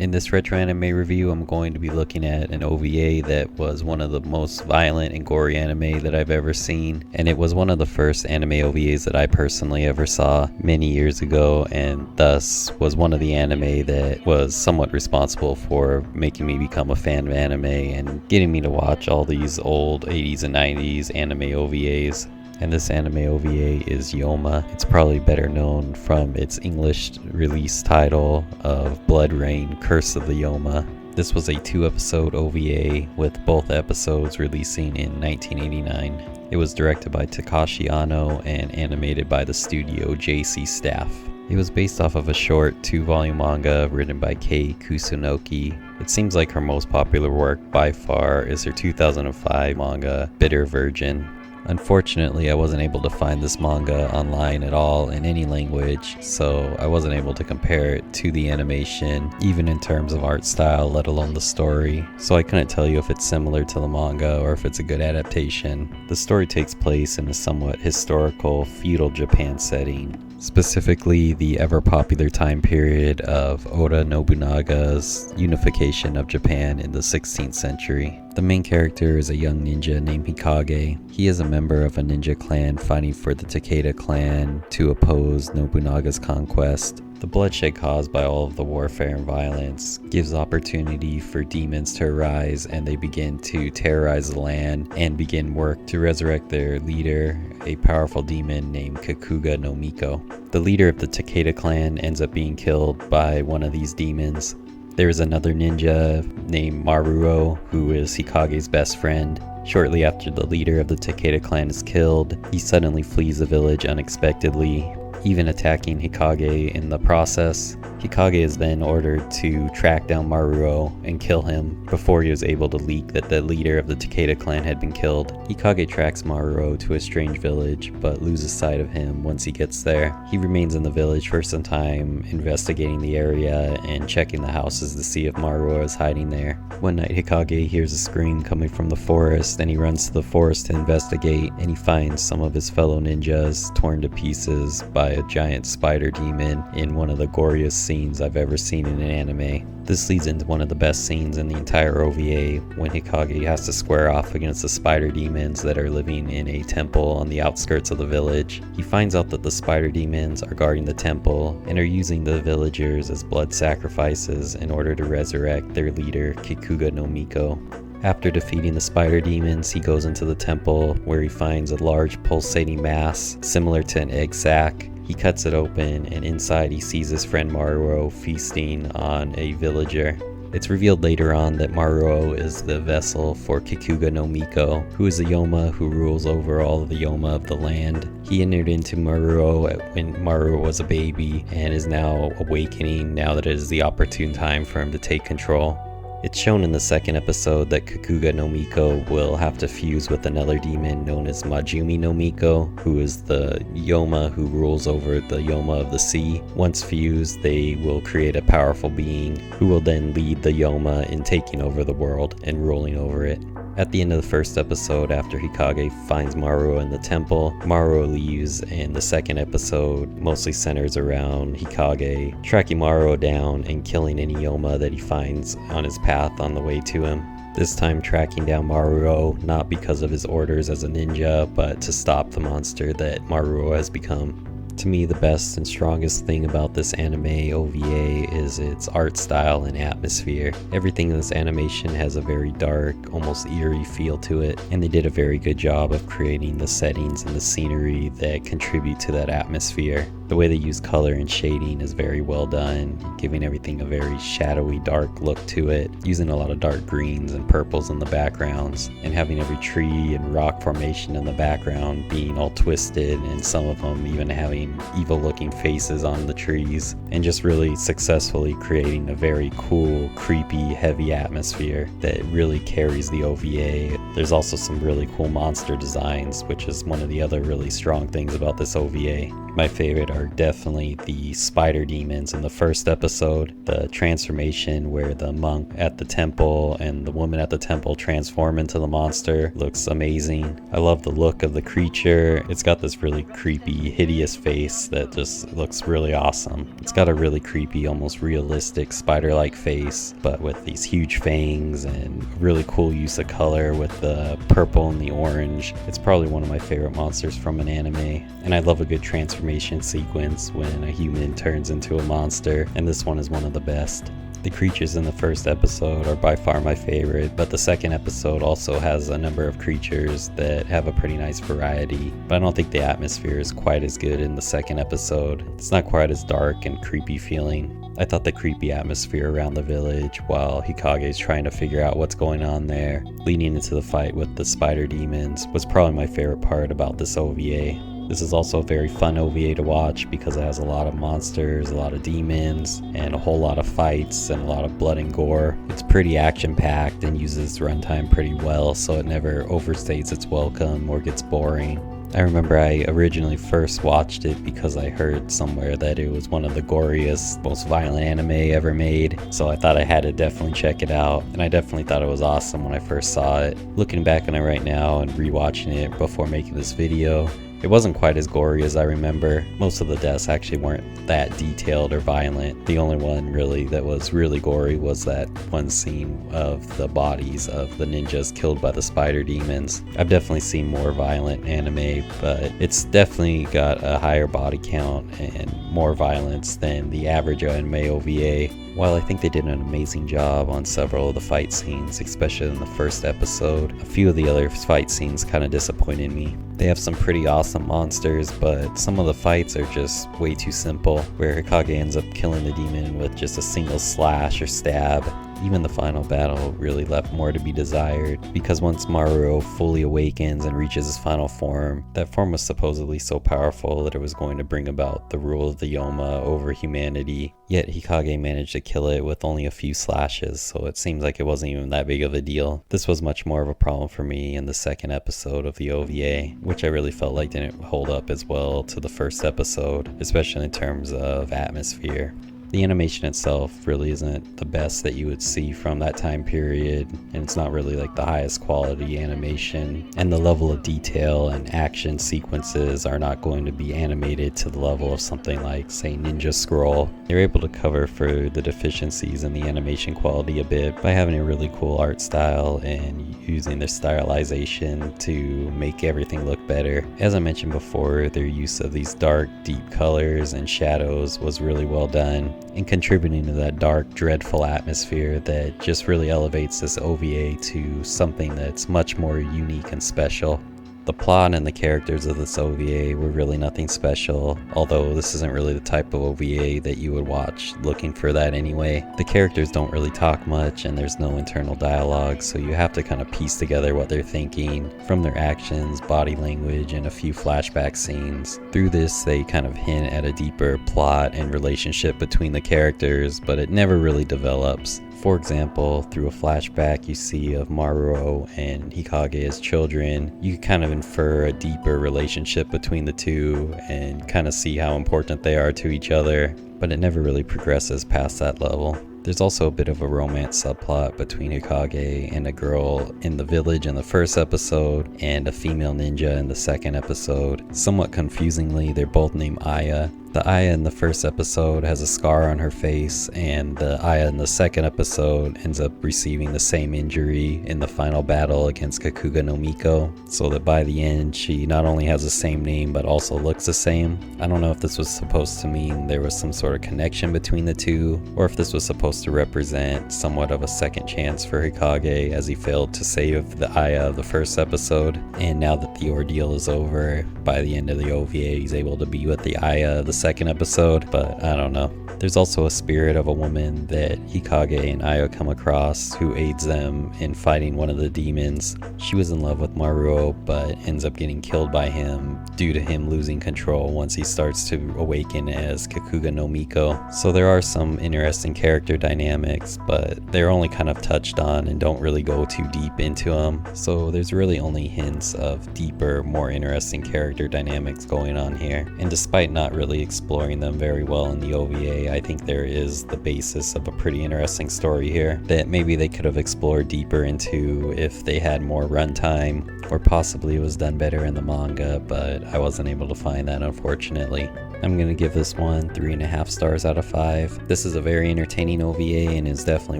In this retro anime review, I'm going to be looking at an OVA that was one of the most violent and gory anime that I've ever seen, and it was one of the first anime OVAs that I personally ever saw many years ago, and thus was one of the anime that was somewhat responsible for making me become a fan of anime and getting me to watch all these old 80s and 90s anime OVAs. And this anime OVA is Yoma. It's probably better known from its English release title of Blood Rain: Curse of the Yoma. This was a 2-episode OVA with both episodes releasing in 1989. It was directed by Takashi Anno and animated by the studio JC staff. It was based off of a short 2-volume manga written by Kei Kusunoki. It seems like her most popular work by far is her 2005 manga Bitter Virgin. Unfortunately, I wasn't able to find this manga online at all in any language, so I wasn't able to compare it to the animation, even in terms of art style, let alone the story. So I couldn't tell you if it's similar to the manga or if it's a good adaptation. The story takes place in a somewhat historical, feudal Japan setting, specifically the ever-popular time period of Oda Nobunaga's unification of Japan in the 16th century. The main character is a young ninja named Hikage. He is a member of a ninja clan fighting for the Takeda clan to oppose Nobunaga's conquest. The bloodshed caused by all of the warfare and violence gives opportunity for demons to arise, and they begin to terrorize the land and begin work to resurrect their leader, a powerful demon named Kikuga no Miko. The leader of the Takeda clan ends up being killed by one of these demons. There is another ninja named Maruo, who is Hikage's best friend. Shortly after the leader of the Takeda clan is killed, he suddenly flees the village unexpectedly, even attacking Hikage in the process. Hikage is then ordered to track down Maruo and kill him before he was able to leak that the leader of the Takeda clan had been killed. Hikage tracks Maruo to a strange village but loses sight of him once he gets there. He remains in the village for some time, investigating the area and checking the houses to see if Maruo is hiding there. One night Hikage hears a scream coming from the forest, and he runs to the forest to investigate, and he finds some of his fellow ninjas torn to pieces by a giant spider demon in one of the goriest scenes I've ever seen in an anime. This leads into one of the best scenes in the entire OVA, when Hikage has to square off against the spider demons that are living in a temple on the outskirts of the village. He finds out that the spider demons are guarding the temple and are using the villagers as blood sacrifices in order to resurrect their leader, Kikuga no Miko. After defeating the spider demons, he goes into the temple where he finds a large pulsating mass similar to an egg sac. He cuts it open, and inside he sees his friend Maruo feasting on a villager. It's revealed later on that Maruo is the vessel for Kikuga no Miko, who is the Yoma who rules over all of the Yoma of the land. He entered into Maruo when Maruo was a baby and is now awakening now that it is the opportune time for him to take control. It's shown in the second episode that Kikuga no Miko will have to fuse with another demon known as Majumi no Miko, who is the Yoma who rules over the Yoma of the sea. Once fused, they will create a powerful being who will then lead the Yoma in taking over the world and ruling over it. At the end of the first episode, after Hikage finds Maruo in the temple, Maruo leaves, and the second episode mostly centers around Hikage tracking Maruo down and killing any Yoma that he finds on his path on the way to him. This time tracking down Maruo, not because of his orders as a ninja, but to stop the monster that Maruo has become. To me, the best and strongest thing about this anime OVA is its art style and atmosphere. Everything in this animation has a very dark, almost eerie feel to it, and they did a very good job of creating the settings and the scenery that contribute to that atmosphere. The way they use color and shading is very well done, giving everything a very shadowy, dark look to it, using a lot of dark greens and purples in the backgrounds, and having every tree and rock formation in the background being all twisted, and some of them even having evil-looking faces on the trees, and just really successfully creating a very cool, creepy, heavy atmosphere that really carries the OVA. There's also some really cool monster designs, which is one of the other really strong things about this OVA. My favorite are definitely the spider demons in the first episode. The transformation where the monk at the temple and the woman at the temple transform into the monster looks amazing. I love the look of the creature. It's got this really creepy, hideous face that just looks really awesome. It's got a really creepy, almost realistic spider-like face, but with these huge fangs and really cool use of color with the purple and the orange. It's probably one of my favorite monsters from an anime, and I love a good transformation sequence when a human turns into a monster, and this one is one of the best. The creatures in the first episode are by far my favorite, but the second episode also has a number of creatures that have a pretty nice variety, but I don't think the atmosphere is quite as good in the second episode. It's not quite as dark and creepy feeling. I thought the creepy atmosphere around the village while Hikage is trying to figure out what's going on there, leading into the fight with the spider demons, was probably my favorite part about this OVA. This is also a very fun OVA to watch because it has a lot of monsters, a lot of demons, and a whole lot of fights and a lot of blood and gore. It's pretty action-packed and uses runtime pretty well, so it never overstays its welcome or gets boring. I remember I originally first watched it because I heard somewhere that it was one of the goriest, most violent anime ever made, so I thought I had to definitely check it out, and I definitely thought it was awesome when I first saw it. Looking back on it right now and rewatching it before making this video, it wasn't quite as gory as I remember. Most of the deaths actually weren't that detailed or violent. The only one really that was really gory was that one scene of the bodies of the ninjas killed by the spider demons. I've definitely seen more violent anime, but it's definitely got a higher body count and more violence than the average anime OVA. While I think they did an amazing job on several of the fight scenes, especially in the first episode, a few of the other fight scenes kind of disappointed me. They have some pretty awesome monsters, but some of the fights are just way too simple, where Hikage ends up killing the demon with just a single slash or stab. Even the final battle really left more to be desired, because once Maruo fully awakens and reaches his final form, that form was supposedly so powerful that it was going to bring about the rule of the Yoma over humanity, yet Hikage managed to kill it with only a few slashes, so it seems like it wasn't even that big of a deal. This was much more of a problem for me in the second episode of the OVA, which I really felt like didn't hold up as well to the first episode, especially in terms of atmosphere. The animation itself really isn't the best that you would see from that time period, and it's not really like the highest quality animation, and the level of detail and action sequences are not going to be animated to the level of something like, say, Ninja Scroll. They're able to cover for the deficiencies in the animation quality a bit by having a really cool art style and using their stylization to make everything look better. As I mentioned before, their use of these dark, deep colors and shadows was really well done, and contributing to that dark, dreadful atmosphere that just really elevates this OVA to something that's much more unique and special. The plot and the characters of this OVA were really nothing special, although this isn't really the type of OVA that you would watch looking for that anyway. The characters don't really talk much and there's no internal dialogue, so you have to kind of piece together what they're thinking from their actions, body language, and a few flashback scenes. Through this, they kind of hint at a deeper plot and relationship between the characters, but it never really develops. For example, through a flashback you see of Maruo and Hikage as children, you kind of infer a deeper relationship between the two and kind of see how important they are to each other, but it never really progresses past that level. There's also a bit of a romance subplot between Hikage and a girl in the village in the first episode and a female ninja in the second episode. Somewhat confusingly, they're both named Aya. The Aya in the first episode has a scar on her face, and the Aya in the second episode ends up receiving the same injury in the final battle against Kakuga no Miko, so that by the end she not only has the same name but also looks the same. I don't know if this was supposed to mean there was some sort of connection between the two, or if this was supposed to represent somewhat of a second chance for Hikage as he failed to save the Aya of the first episode, and now that the ordeal is over, by the end of the OVA he's able to be with the Aya of the second episode, but I don't know. There's also a spirit of a woman that Hikage and Ayo come across who aids them in fighting one of the demons. She was in love with Maruo, but ends up getting killed by him due to him losing control once he starts to awaken as Kakuga no Miko. So there are some interesting character dynamics, but they're only kind of touched on and don't really go too deep into them. So there's really only hints of deeper, more interesting character dynamics going on here. And despite not really exploring them very well in the OVA, I think there is the basis of a pretty interesting story here that maybe they could have explored deeper into if they had more runtime, or possibly it was done better in the manga, but I wasn't able to find that, unfortunately. I'm gonna give this one 3.5 stars out of 5. This is a very entertaining OVA and is definitely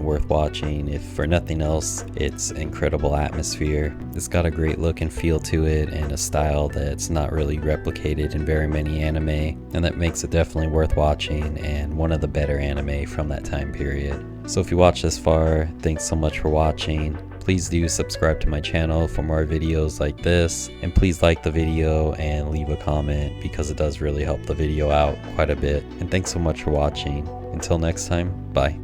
worth watching. If for nothing else, it's incredible atmosphere. It's got a great look and feel to it, and a style that's not really replicated in very many anime, and that makes it definitely worth watching and one of the better anime from that time period. So if you watched this far, thanks so much for watching. Please do subscribe to my channel for more videos like this, and please like the video and leave a comment because it does really help the video out quite a bit. And thanks so much for watching. Until next time, bye.